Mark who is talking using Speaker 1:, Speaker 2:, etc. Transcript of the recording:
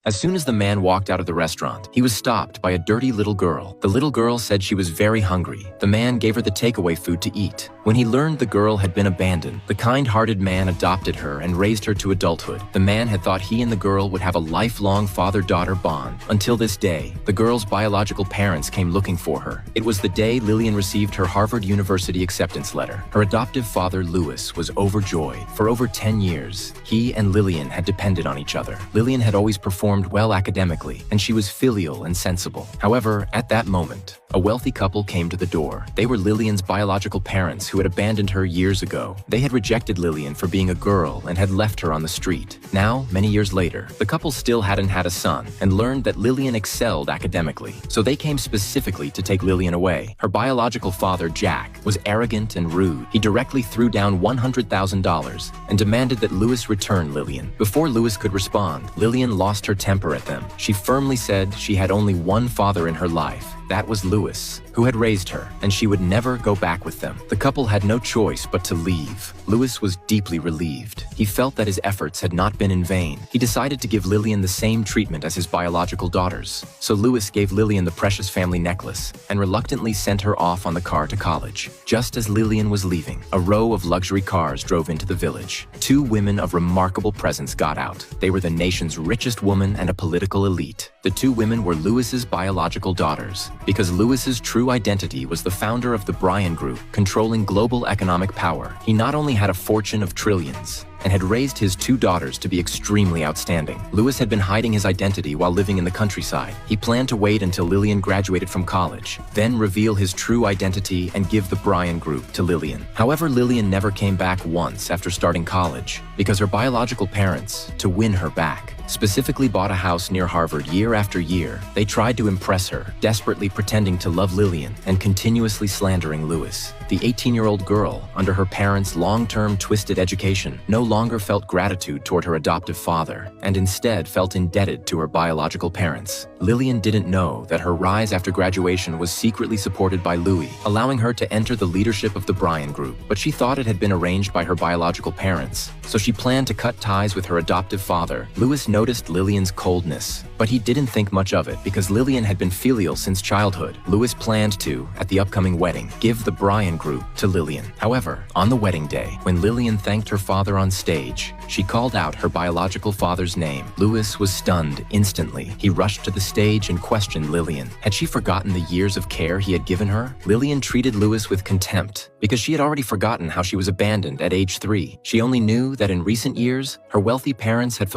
Speaker 1: As soon as the man walked out of the restaurant, he was stopped by a dirty little girl. The little girl said she was very hungry. The man gave her the takeaway food to eat. When he learned the girl had been abandoned, the kind-hearted man adopted her and raised her to adulthood. The man had thought he and the girl would have a lifelong father-daughter bond. Until this day, the girl's biological parents came looking for her. It was the day Lillian received her Harvard University acceptance letter. Her adoptive father, Louis, was overjoyed. For over 10 years, he and Lillian had depended on each other. Lillian had always performed well academically, and she was filial and sensible. However, at that moment, a wealthy couple came to the door. They were Lillian's biological parents who had abandoned her years ago. They had rejected Lillian for being a girl and had left her on the street. Now, many years later, the couple still hadn't had a son and learned that Lillian excelled academically. So they came specifically to take Lillian away. Her biological father, Jack, was arrogant and rude. He directly threw down $100,000 and demanded that Louis return Lillian. Before Louis could respond, Lillian lost her temper at them. She firmly said she had only one father in her life. That was Louis, who had raised her, and she would never go back with them. The couple had no choice but to leave. Louis was deeply relieved. He felt that his efforts had not been in vain. He decided to give Lillian the same treatment as his biological daughters. So Louis gave Lillian the precious family necklace and reluctantly sent her off on the car to college. Just as Lillian was leaving, a row of luxury cars drove into the village. Two women of remarkable presence got out. They were the nation's richest woman and a political elite. The two women were Louis's biological daughters, because Louis's true identity was the founder of the Bryan Group, controlling global economic power. He not only had a fortune of trillions, and had raised his two daughters to be extremely outstanding. Louis had been hiding his identity while living in the countryside. He planned to wait until Lillian graduated from college, then reveal his true identity and give the Bryan Group to Lillian. However, Lillian never came back once after starting college, because her biological parents, to win her back, specifically bought a house near Harvard year after year. They tried to impress her, desperately pretending to love Lillian and continuously slandering Louis. The 18-year-old girl, under her parents' long-term twisted education, no longer felt gratitude toward her adoptive father and instead felt indebted to her biological parents. Lillian didn't know that her rise after graduation was secretly supported by Louis, allowing her to enter the leadership of the Bryan Group. But she thought it had been arranged by her biological parents, so she planned to cut ties with her adoptive father. Louis noticed Lillian's coldness, but he didn't think much of it because Lillian had been filial since childhood. Louis planned to, at the upcoming wedding, give the Bryan Group to Lillian. However, on the wedding day, when Lillian thanked her father on stage, she called out her biological father's name. Louis was stunned instantly. He rushed to the stage and questioned Lillian. Had she forgotten the years of care he had given her? Lillian treated Louis with contempt because she had already forgotten how she was abandoned at age 3. She only knew that in recent years, her wealthy parents had